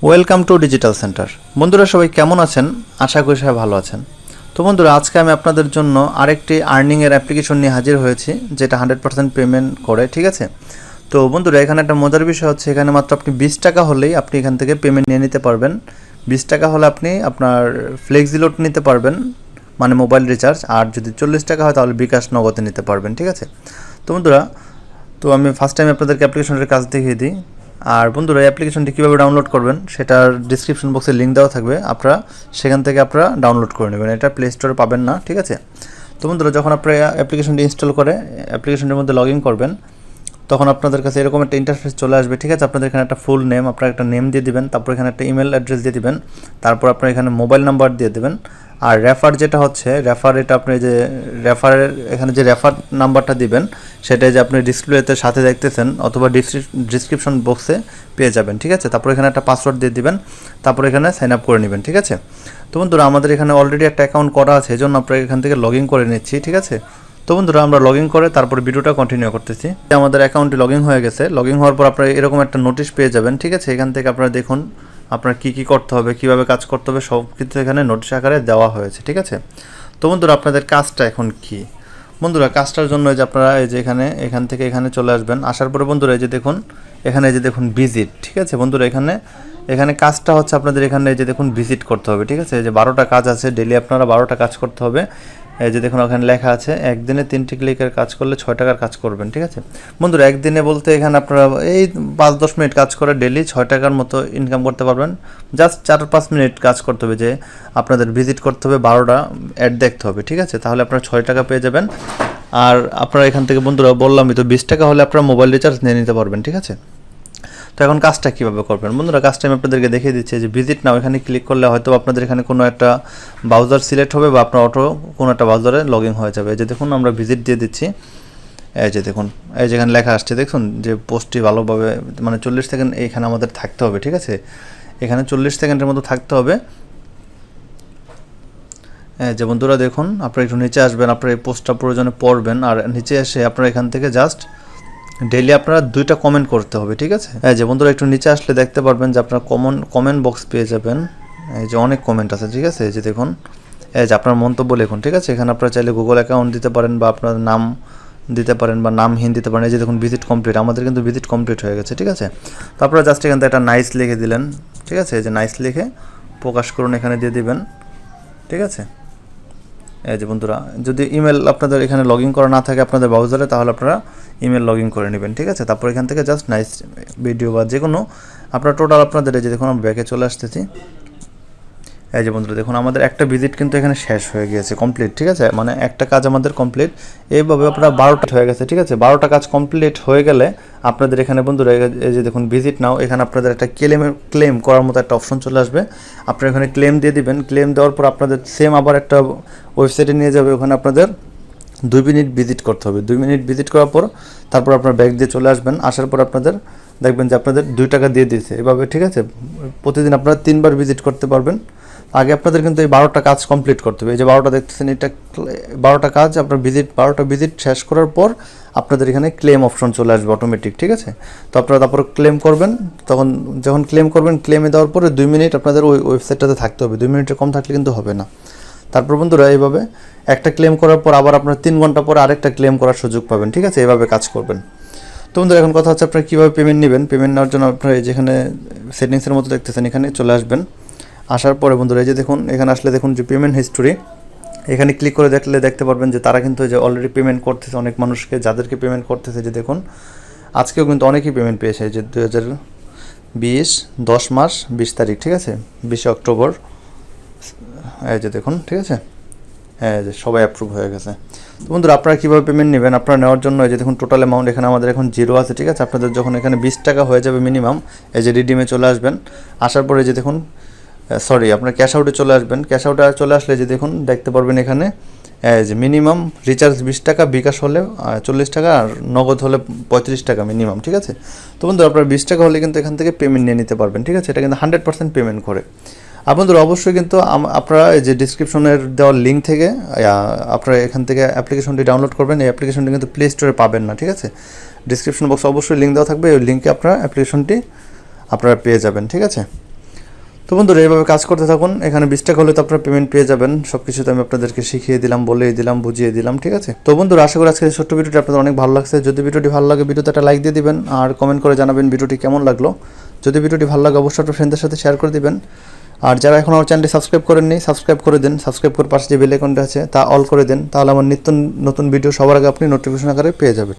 Welcome to digital centre. বন্ধুরা সবাই কেমন আছেন? আশা করি সবাই ভালো আছেন। তো বন্ধুরা আজকে আমি আপনাদের জন্য আরেকটি আর্নিংয়ের অ্যাপ্লিকেশন নিয়ে হাজির হয়েছি, যেটা 100% পেমেন্ট করে, ঠিক আছে। তো বন্ধুরা এখানে একটা মজার বিষয় হচ্ছে, এখানে মাত্র আপনি 20 টাকা হলেই আপনি এখান থেকে পেমেন্ট নিয়ে নিতে পারবেন। 20 টাকা হলে আপনি আপনার ফ্লেক্সি লোড নিতে পারবেন, মানে মোবাইল রিচার্জ। আর যদি 40 টাকা হয় তাহলে বিকাশ নগদে নিতে পারবেন, ঠিক আছে। তো বন্ধুরা আমি ফার্স্ট টাইম আপনাদেরকে অ্যাপ্লিকেশনের কাজ দেখিয়ে দিই। আর বন্ধুরা এই অ্যাপ্লিকেশনটি কীভাবে ডাউনলোড করবেন সেটার ডিসক্রিপশন বক্সে লিঙ্ক দেওয়া থাকবে, আপনারা সেখান থেকে আপনারা ডাউনলোড করে নেবেন। এটা প্লে স্টোরে পাবেন না, ঠিক আছে। তো বন্ধুরা যখন আপনারা অ্যাপ্লিকেশনটি ইনস্টল করে অ্যাপ্লিকেশনের মধ্যে লগ ইন করবেন, তখন আপনাদের কাছে এরকম একটা ইন্টারফেস চলে আসবে, ঠিক আছে। আপনাদের এখানে একটা ফুল নেম, আপনারা একটা নেম দিয়ে দিবেন, তারপর এখানে একটা ইমেল অ্যাড্রেস দিয়ে দিবেন, তারপর আপনারা এখানে মোবাইল নাম্বার দিয়ে দেবেন। আর রেফার যেটা হচ্ছে রেফার, এটা আপনি যে রেফারের এখানে যে রেফার নাম্বারটা দিবেন সেটাই যে আপনি ডিসপ্লেতে সাথে দেখতেছেন অথবা ডিসক্রিপশন বক্সে পেয়ে যাবেন, ঠিক আছে। তারপর এখানে একটা পাসওয়ার্ড দিয়ে দিবেন, তারপর এখানে সাইন আপ করে নেবেন, ঠিক আছে। তো বন্ধুরা আমাদের এখানে অলরেডি একটা অ্যাকাউন্ট করা আছে, এই জন্য আপনারা এখান থেকে লগ ইন করে নিচ্ছি, ঠিক আছে। তো বন্ধুরা আমরা লগ ইন করে তারপর ভিডিওটা কন্টিনিউ করতেছি। আমাদের অ্যাকাউন্টটি লগ ইন হয়ে গেছে। লগ ইন হওয়ার পর আপনারা এরকম একটা নোটিশ পেয়ে যাবেন, ঠিক আছে। এখান থেকে আপনারা দেখুন আপনার কী করতে হবে, কীভাবে কাজ করতে হবে, সব কিছু এখানে নোটিশ আকারে দেওয়া হয়েছে, ঠিক আছে। তো বন্ধুরা আপনাদের কাজটা এখন কি? বন্ধুরা কাজটার জন্য যে আপনারা এই যে এখান থেকে এখানে চলে আসবেন। আসার পরে বন্ধুরা এই যে দেখুন এখানে এই যে দেখুন ভিজিট, ঠিক আছে। বন্ধুরা এখানে কাজটা হচ্ছে আপনাদের এখানে এই যে দেখুন ভিজিট করতে হবে, ঠিক আছে। এই যে 12টা কাজ আছে, ডেলি আপনারা 12টা কাজ করতে হবে। এই যে দেখুন ওখানে লেখা আছে একদিনে 3টি ক্লিকের কাজ করলে 6 টাকার কাজ করবেন, ঠিক আছে। বন্ধুরা একদিনে বলতে এখানে আপনারা এই 5-10 মিনিট কাজ করে ডেলি 6 টাকার মতো ইনকাম করতে পারবেন। জাস্ট 4-5 মিনিট কাজ করতে হবে, যে আপনাদের ভিজিট করতে হবে, 12টা অ্যাড দেখতে হবে, ঠিক আছে। তাহলে আপনারা 6 টাকা পেয়ে যাবেন। আর আপনারা এখান থেকে বন্ধুরা বললামই তো 20 টাকা হলে আপনারা মোবাইল রিচার্জ নিয়ে নিতে পারবেন, ঠিক আছে। তো এখন কাজটা কীভাবে করবেন? বন্ধুরা কাজটা আমি আপনাদেরকে দেখিয়ে দিচ্ছি। যে ভিজিট নাও এখানে ক্লিক করলে হয়তো আপনাদের এখানে কোনো একটা ব্রাউজার সিলেক্ট হবে বা আপনার অটো কোনো একটা ব্রাউজারে লগ ইন হয়ে যাবে। এই যে দেখুন আমরা ভিজিট দিয়ে দিচ্ছি। এই যে দেখুন এই যেখানে লেখা আসছে দেখুন যে পোস্টটি ভালোভাবে মানে 40 সেকেন্ড এখানে আমাদের থাকতে হবে, ঠিক আছে। এখানে 40 সেকেন্ডের মতো থাকতে হবে। যে বন্ধুরা দেখুন আপনারা একটু নিচে আসবেন, আপনারা এই পোস্টটা প্রয়োজনে পড়বেন। আর নিচে এসে আপনারা এখান থেকে জাস্ট ডেইলি আপনারা 2টা কমেন্ট করতে হবে, ঠিক আছে। এই যে বন্ধুরা একটু নিচে আসলে দেখতে পারবেন যে আপনারা কমেন্ট বক্স পেয়ে যাবেন। এই যে অনেক কমেন্ট আছে, ঠিক আছে। এই যে দেখুন এই যে আপনার মন্তব্য লিখুন, ঠিক আছে। এখানে আপনারা চাইলে গুগল অ্যাকাউন্ট দিতে পারেন বা আপনার নাম দিতে পারেন বা নামহীন দিতে পারেন। এই যে দেখুন ভিজিট কমপ্লিট, আমাদের কিন্তু ভিজিট কমপ্লিট হয়ে গেছে, ঠিক আছে। তো আপনারা জাস্ট এখান থেকে একটা নাইস লিখে দিলেন, ঠিক আছে। এই যে নাইস লিখে প্রকাশ করুন এখানে দিয়ে দিবেন, ঠিক আছে। এই যে বন্ধুরা যদি ইমেল আপনাদের এখানে লগ ইন করা না থাকে আপনাদের ব্রাউজারে, তাহলে আপনারা ইমেল লগ ইন করে নেবেন, ঠিক আছে। তারপর এখান থেকে জাস্ট নাইস ভিডিও বা যে কোনো আপনারা টোটাল আপনাদের এই যে দেখুন আমি ব্যাকে চলে আসতেছি। এই যে বন্ধুরা দেখুন আমাদের একটা ভিজিট কিন্তু এখানে শেষ হয়ে গিয়েছে, কমপ্লিট, ঠিক আছে। মানে একটা কাজ আমাদের কমপ্লিট। এইভাবে আপনারা 12টা হয়ে গেছে, ঠিক আছে। 12টা কাজ কমপ্লিট হয়ে গেলে আপনাদের এখানে বন্ধুরা এই যে দেখুন ভিজিট নাও, এখানে আপনাদের একটা ক্লেম করার মতো একটা অপশন চলে আসবে। আপনারা এখানে ক্লেম দিয়ে দিবেন। ক্লেম দেওয়ার পর আপনাদের সেম আবার একটা ওয়েবসাইটে নিয়ে যাবে। ওখানে আপনাদের 2 মিনিট ভিজিট করতে হবে। 2 মিনিট ভিজিট করার পর তারপর আপনার ব্যাগ দিয়ে চলে আসবেন। আসার পর আপনাদের দেখবেন যে আপনাদের 2 টাকা দিয়ে দিয়েছে এভাবে, ঠিক আছে। প্রতিদিন আপনারা 3বার ভিজিট করতে পারবেন। আগে আপনাদের কিন্তু এই 12টা কাজ কমপ্লিট করতে হবে। এই যে 12টা দেখতেছেন, এটা 12টা কাজ আপনার 12টা ভিজিট শেষ করার পর আপনাদের এখানে ক্লেম অপশন চলে আসবে অটোমেটিক, ঠিক আছে। তো আপনারা তারপর ক্লেম করবেন। তখন যখন ক্লেম করবেন, ক্লেমে দেওয়ার পরে 2 মিনিট আপনাদের ওই ওয়েবসাইটটাতে থাকতে হবে। 2 মিনিটের কম থাকলে কিন্তু হবে না। তারপর বন্ধুরা এইভাবে একটা ক্লেম করার পর আবার আপনার 3 ঘন্টা পরে আরেকটা ক্লেম করার সুযোগ পাবেন, ঠিক আছে। এইভাবে কাজ করবেন। তো বন্ধুরা এখন কথা হচ্ছে আপনারা কীভাবে পেমেন্ট নেবেন। পেমেন্ট নেওয়ার জন্য আপনারা যেখানে সেটিংসের মতো দেখতেছেন এখানে চলে আসবেন। আসার পরে বন্ধুরা এই যে দেখুন এখানে আসলে দেখুন যে পেমেন্ট হিস্টোরি, এখানে ক্লিক করে দেখতে পারবেন যে তারা কিন্তু যে অলরেডি পেমেন্ট করতেছে অনেক মানুষকে, যাদেরকে পেমেন্ট করতেছে। যে দেখুন আজকেও কিন্তু অনেকেই পেমেন্ট পেয়েছে। যে 2020 10 মাস 20 তারিখ, ঠিক আছে, 20 অক্টোবর। এই যে দেখুন, ঠিক আছে। হ্যাঁ যে সবাই অ্যাপ্রুভ হয়ে গেছে। তো বন্ধুরা আপনারা কীভাবে পেমেন্ট নেবেন? আপনারা নেওয়ার জন্য এই যে দেখুন টোটাল অ্যামাউন্ট এখানে আমাদের এখন 0 আছে, ঠিক আছে। আপনাদের যখন এখানে 20 টাকা হয়ে যাবে মিনিমাম, এই যে রিডিমে চলে আসবেন। আসার পরে যে দেখুন আপনার ক্যাশ আউটে চলে আসবেন। ক্যাশ আউটে চলে আসলে যে দেখুন দেখতে পারবেন এখানে যে মিনিমাম রিচার্জ 20 টাকা, বিকাশ হলে 40 টাকা, আর নগদ হলে 35 টাকা মিনিমাম, ঠিক আছে। তো বন্ধুরা আপনার 20 টাকা হলে কিন্তু এখান থেকে পেমেন্ট নিয়ে নিতে পারবেন, ঠিক আছে। এটা কিন্তু 100% পেমেন্ট করে। আর বন্ধুরা অবশ্যই কিন্তু আপনারা এই যে ডিসক্রিপশনের দেওয়ার লিঙ্ক থেকে আপনারা এখান থেকে অ্যাপ্লিকেশনটি ডাউনলোড করবেন। এই অ্যাপ্লিকেশনটি কিন্তু প্লে স্টোরে পাবেন না, ঠিক আছে। ডিসক্রিপশন বক্সে অবশ্যই লিঙ্ক দেওয়া থাকবে, ওই লিঙ্কে আপনারা অ্যাপ্লিকেশনটি আপনারা পেয়ে যাবেন, ঠিক আছে। তো বন্ধুরা এইভাবে কাজ করতে থাকুন, এখানে 20 টাকা হলে তো আপনারা পেমেন্ট পেয়ে যাবেন। সবকিছু তো আমি আপনাদেরকে শিখিয়ে দিলাম, বলেই দিলাম, বুঝিয়ে দিলাম, ঠিক আছে। তো বন্ধুরা আশা করি আজকের এই ছোট্ট ভিডিওটি আপনাদের অনেক ভালো লাগছে। যদি ভিডিওটি ভালো লাগে ভিডিওতে একটা লাইক দিয়ে দিবেন আর কমেন্ট করে জানাবেন ভিডিওটি কেমন লাগলো। যদি ভিডিওটি ভালো লাগে অবশ্যই আপনার ফ্রেন্ডদের সাথে শেয়ার করে দিবেন। আর যারা এখন আমার চ্যানেলটি সাবস্ক্রাইব করেননি সাবস্ক্রাইব করে দিন, সাবস্ক্রাইব করে পাশে যে বেল আইকনটা আছে তা অল করে দিন, তাহলে আমার নিত্য নতুন ভিডিও সবার আগে আপনি নোটিফিকেশন আকারে পেয়ে যাবেন।